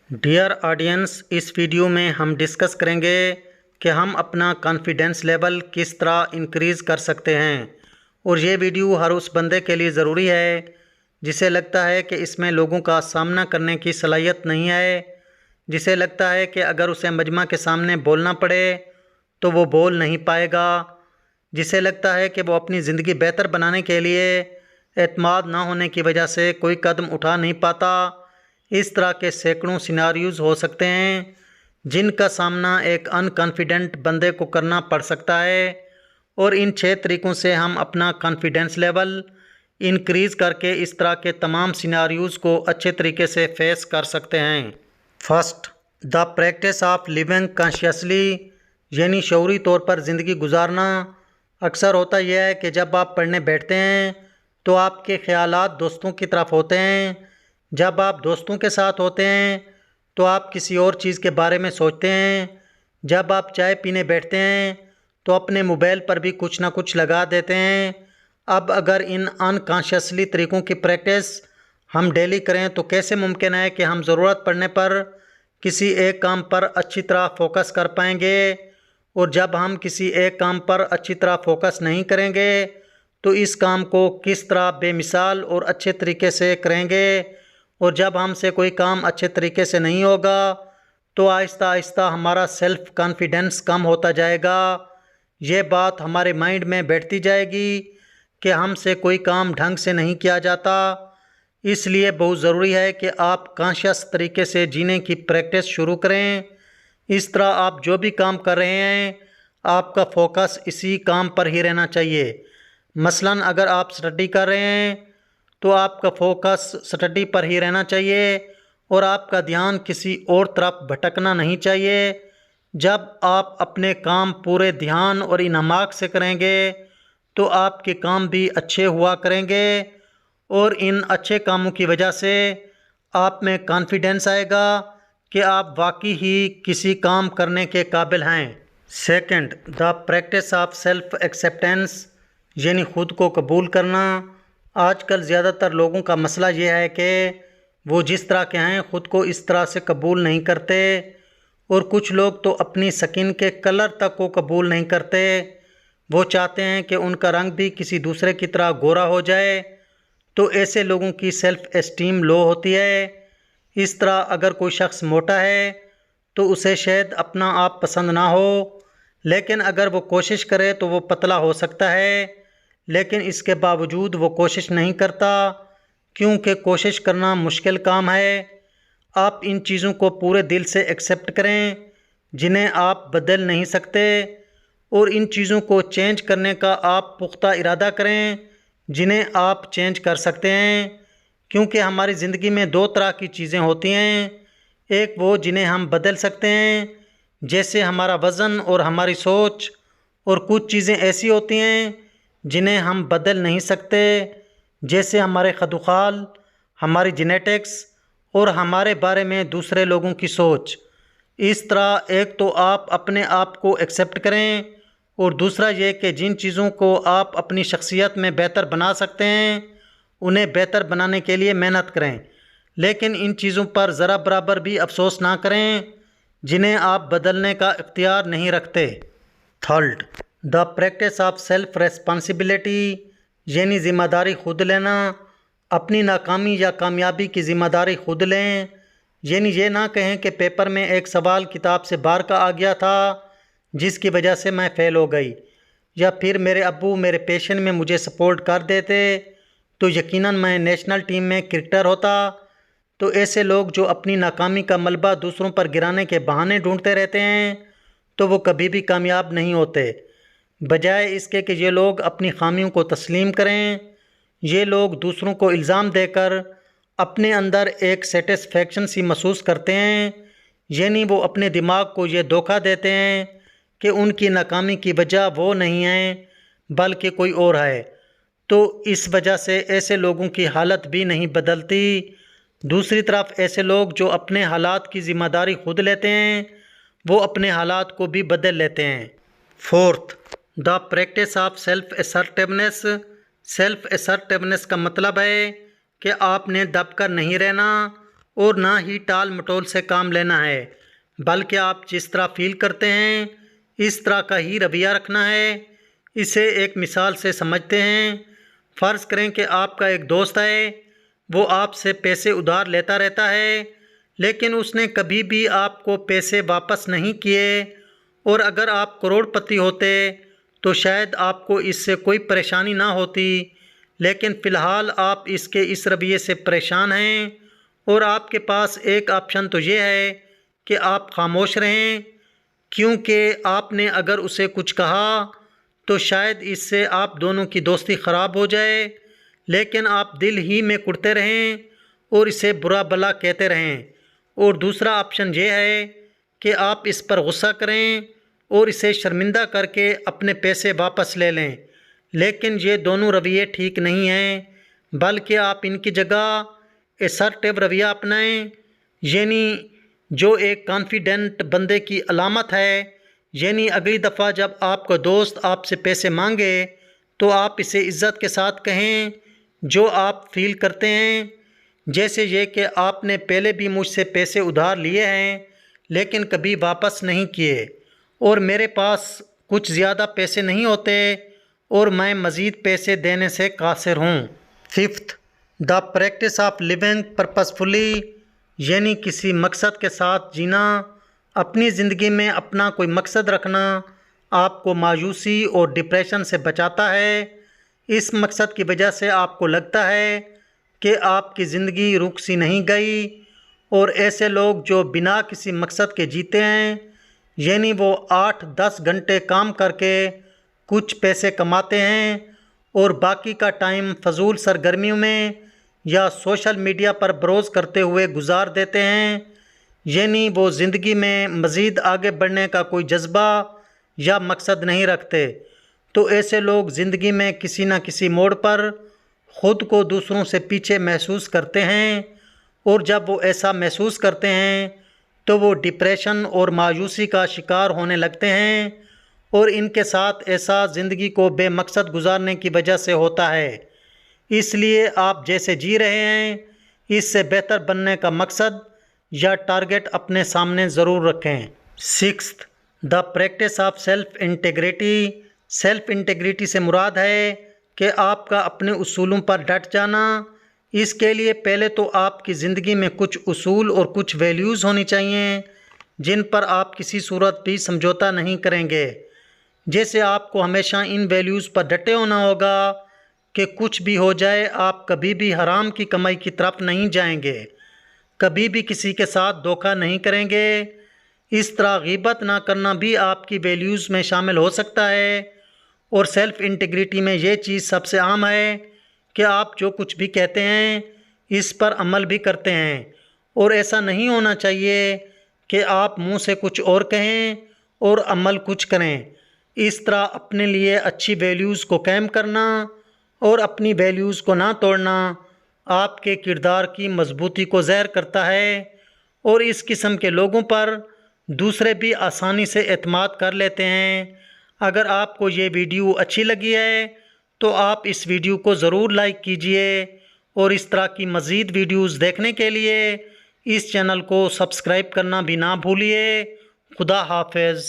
Dear audience, اس video میں ہم discuss کریں گے کہ ہم اپنا کانفیڈنس لیول کس طرح انکریز کر سکتے ہیں، اور یہ ویڈیو ہر اس بندے کے لیے ضروری ہے جسے لگتا ہے کہ اس میں لوگوں کا سامنا کرنے کی صلاحیت نہیں ہے، جسے لگتا ہے کہ اگر اسے مجمع کے سامنے بولنا پڑے تو وہ بول نہیں پائے گا، جسے لگتا ہے کہ وہ اپنی زندگی بہتر بنانے کے لیے اعتماد نہ ہونے کی وجہ سے کوئی قدم اٹھا نہیں پاتا۔ اس طرح کے سینکڑوں سیناریوز ہو سکتے ہیں جن کا سامنا ایک ان کانفیڈنٹ بندے کو کرنا پڑ سکتا ہے، اور ان 6 طریقوں سے ہم اپنا کانفیڈنس لیول انکریز کر کے اس طرح کے تمام سیناریوز کو اچھے طریقے سے فیس کر سکتے ہیں۔ First, the practice of living consciously, یعنی شعوری طور پر زندگی گزارنا۔ اکثر ہوتا یہ ہے کہ جب آپ پڑھنے بیٹھتے ہیں تو آپ کے خیالات دوستوں کی طرف ہوتے ہیں، جب آپ دوستوں کے ساتھ ہوتے ہیں تو آپ کسی اور چیز کے بارے میں سوچتے ہیں، جب آپ چائے پینے بیٹھتے ہیں تو اپنے موبائل پر بھی کچھ نہ کچھ لگا دیتے ہیں۔ اب اگر ان انکانشیسلی طریقوں کی پریکٹس ہم ڈیلی کریں تو کیسے ممکن ہے کہ ہم ضرورت پڑنے پر کسی ایک کام پر اچھی طرح فوکس کر پائیں گے، اور جب ہم کسی ایک کام پر اچھی طرح فوکس نہیں کریں گے تو اس کام کو کس طرح بے مثال اور اچھے طریقے سے کریں گے، اور جب ہم سے کوئی کام اچھے طریقے سے نہیں ہوگا تو آہستہ آہستہ ہمارا سیلف کانفیڈنس کم ہوتا جائے گا۔ یہ بات ہمارے مائنڈ میں بیٹھتی جائے گی کہ ہم سے کوئی کام ڈھنگ سے نہیں کیا جاتا۔ اس لیے بہت ضروری ہے کہ آپ کانشیس طریقے سے جینے کی پریکٹس شروع کریں۔ اس طرح آپ جو بھی کام کر رہے ہیں آپ کا فوکس اسی کام پر ہی رہنا چاہیے۔ مثلاً اگر آپ اسٹڈی کر رہے ہیں تو آپ کا فوکس اسٹڈی پر ہی رہنا چاہیے اور آپ کا دھیان کسی اور طرف بھٹکنا نہیں چاہیے۔ جب آپ اپنے کام پورے دھیان اور انہماک سے کریں گے تو آپ کے کام بھی اچھے ہوا کریں گے، اور ان اچھے کاموں کی وجہ سے آپ میں کانفیڈنس آئے گا کہ آپ واقعی ہی کسی کام کرنے کے قابل ہیں۔ Second, the practice of self acceptance, یعنی خود کو قبول کرنا۔ آج کل زیادہ تر لوگوں کا مسئلہ یہ ہے کہ وہ جس طرح کے ہیں خود کو اس طرح سے قبول نہیں کرتے، اور کچھ لوگ تو اپنی سکن کے کلر تک کو قبول نہیں کرتے۔ وہ چاہتے ہیں کہ ان کا رنگ بھی کسی دوسرے کی طرح گورا ہو جائے، تو ایسے لوگوں کی سیلف اسٹیم لو ہوتی ہے۔ اس طرح اگر کوئی شخص موٹا ہے تو اسے شاید اپنا آپ پسند نہ ہو، لیکن اگر وہ کوشش کرے تو وہ پتلا ہو سکتا ہے، لیکن اس کے باوجود وہ کوشش نہیں کرتا کیونکہ کوشش کرنا مشکل کام ہے۔ آپ ان چیزوں کو پورے دل سے ایکسیپٹ کریں جنہیں آپ بدل نہیں سکتے، اور ان چیزوں کو چینج کرنے کا آپ پختہ ارادہ کریں جنہیں آپ چینج کر سکتے ہیں، کیونکہ ہماری زندگی میں 2 طرح کی چیزیں ہوتی ہیں، ایک وہ جنہیں ہم بدل سکتے ہیں جیسے ہمارا وزن اور ہماری سوچ، اور کچھ چیزیں ایسی ہوتی ہیں جنہیں ہم بدل نہیں سکتے جیسے ہمارے خد و خال، ہماری جینیٹکس اور ہمارے بارے میں دوسرے لوگوں کی سوچ۔ اس طرح ایک تو آپ اپنے آپ کو ایکسیپٹ کریں، اور دوسرا یہ کہ جن چیزوں کو آپ اپنی شخصیت میں بہتر بنا سکتے ہیں انہیں بہتر بنانے کے لیے محنت کریں، لیکن ان چیزوں پر ذرا برابر بھی افسوس نہ کریں جنہیں آپ بدلنے کا اختیار نہیں رکھتے۔ Third, the practice of self responsibility, یعنی ذمہ داری خود لینا۔ اپنی ناکامی یا کامیابی کی ذمہ داری خود لیں، یعنی یہ نہ کہیں کہ پیپر میں ایک سوال کتاب سے باہر کا آ گیا تھا جس کی وجہ سے میں فیل ہو گئی، یا پھر میرے ابو میرے پیشن میں مجھے سپورٹ کر دیتے تو یقیناً میں نیشنل ٹیم میں کرکٹر ہوتا۔ تو ایسے لوگ جو اپنی ناکامی کا ملبہ دوسروں پر گرانے کے بہانے ڈھونڈتے رہتے ہیں تو وہ کبھی بھی کامیاب نہیں ہوتے، بجائے اس کے کہ یہ لوگ اپنی خامیوں کو تسلیم کریں۔ یہ لوگ دوسروں کو الزام دے کر اپنے اندر ایک سیٹسفیکشن سی محسوس کرتے ہیں، یعنی وہ اپنے دماغ کو یہ دھوکہ دیتے ہیں کہ ان کی ناکامی کی وجہ وہ نہیں ہے بلکہ کوئی اور ہے، تو اس وجہ سے ایسے لوگوں کی حالت بھی نہیں بدلتی۔ دوسری طرف ایسے لوگ جو اپنے حالات کی ذمہ داری خود لیتے ہیں وہ اپنے حالات کو بھی بدل لیتے ہیں۔ Fourth, the practice of self assertiveness. Self assertiveness کا مطلب ہے کہ آپ نے دب کر نہیں رہنا اور نہ ہی ٹال مٹول سے کام لینا ہے، بلکہ آپ جس طرح فیل کرتے ہیں اس طرح کا ہی رویہ رکھنا ہے۔ اسے ایک مثال سے سمجھتے ہیں۔ فرض کریں کہ آپ کا ایک دوست ہے، وہ آپ سے پیسے ادھار لیتا رہتا ہے، لیکن اس نے کبھی بھی آپ کو پیسے واپس نہیں کیے، اور اگر آپ کروڑ پتی ہوتے تو شاید آپ کو اس سے کوئی پریشانی نہ ہوتی، لیکن فی الحال آپ اس کے اس رویے سے پریشان ہیں، اور آپ کے پاس ایک آپشن تو یہ ہے کہ آپ خاموش رہیں، کیونکہ آپ نے اگر اسے کچھ کہا تو شاید اس سے آپ دونوں کی دوستی خراب ہو جائے، لیکن آپ دل ہی میں کڑتے رہیں اور اسے برا بھلا کہتے رہیں۔ اور دوسرا آپشن یہ ہے کہ آپ اس پر غصہ کریں اور اسے شرمندہ کر کے اپنے پیسے واپس لے لیں، لیکن یہ دونوں رویے ٹھیک نہیں ہیں، بلکہ آپ ان کی جگہ اسرٹیو رویہ اپنائیں، یعنی جو ایک کانفیڈنٹ بندے کی علامت ہے، یعنی اگلی دفعہ جب آپ کا دوست آپ سے پیسے مانگے تو آپ اسے عزت کے ساتھ کہیں جو آپ فیل کرتے ہیں، جیسے یہ کہ آپ نے پہلے بھی مجھ سے پیسے ادھار لیے ہیں لیکن کبھی واپس نہیں کیے، اور میرے پاس کچھ زیادہ پیسے نہیں ہوتے اور میں مزید پیسے دینے سے قاصر ہوں۔ Fifth, the practice of living purposefully, یعنی کسی مقصد کے ساتھ جینا۔ اپنی زندگی میں اپنا کوئی مقصد رکھنا آپ کو مایوسی اور ڈپریشن سے بچاتا ہے۔ اس مقصد کی وجہ سے آپ کو لگتا ہے کہ آپ کی زندگی رک سی نہیں گئی، اور ایسے لوگ جو بنا کسی مقصد کے جیتے ہیں، یعنی وہ 8-10 گھنٹے کام کر کے کچھ پیسے کماتے ہیں اور باقی کا ٹائم فضول سرگرمیوں میں یا سوشل میڈیا پر بروز کرتے ہوئے گزار دیتے ہیں، یعنی وہ زندگی میں مزید آگے بڑھنے کا کوئی جذبہ یا مقصد نہیں رکھتے، تو ایسے لوگ زندگی میں کسی نہ کسی موڑ پر خود کو دوسروں سے پیچھے محسوس کرتے ہیں، اور جب وہ ایسا محسوس کرتے ہیں تو وہ ڈپریشن اور مایوسی کا شکار ہونے لگتے ہیں، اور ان کے ساتھ ایسا زندگی کو بے مقصد گزارنے کی وجہ سے ہوتا ہے۔ اس لیے آپ جیسے جی رہے ہیں اس سے بہتر بننے کا مقصد یا ٹارگٹ اپنے سامنے ضرور رکھیں۔ Sixth, the practice of self integrity. Self integrity سے مراد ہے کہ آپ کا اپنے اصولوں پر ڈٹ جانا۔ اس کے لیے پہلے تو آپ کی زندگی میں کچھ اصول اور کچھ ویلیوز ہونی چاہیے جن پر آپ کسی صورت بھی سمجھوتہ نہیں کریں گے۔ جیسے آپ کو ہمیشہ ان ویلیوز پر ڈٹے ہونا ہوگا کہ کچھ بھی ہو جائے آپ کبھی بھی حرام کی کمائی کی طرف نہیں جائیں گے، کبھی بھی کسی کے ساتھ دھوکہ نہیں کریں گے۔ اس طرح غیبت نہ کرنا بھی آپ کی ویلیوز میں شامل ہو سکتا ہے، اور سیلف انٹیگریٹی میں یہ چیز سب سے عام ہے کہ آپ جو کچھ بھی کہتے ہیں اس پر عمل بھی کرتے ہیں، اور ایسا نہیں ہونا چاہیے کہ آپ منہ سے کچھ اور کہیں اور عمل کچھ کریں۔ اس طرح اپنے لیے اچھی ویلیوز کو قائم کرنا اور اپنی ویلیوز کو نہ توڑنا آپ کے کردار کی مضبوطی کو ظاہر کرتا ہے، اور اس قسم کے لوگوں پر دوسرے بھی آسانی سے اعتماد کر لیتے ہیں۔ اگر آپ کو یہ ویڈیو اچھی لگی ہے تو آپ اس ویڈیو کو ضرور لائک کیجئے، اور اس طرح کی مزید ویڈیوز دیکھنے کے لیے اس چینل کو سبسکرائب کرنا بھی نہ بھولیے۔ خدا حافظ۔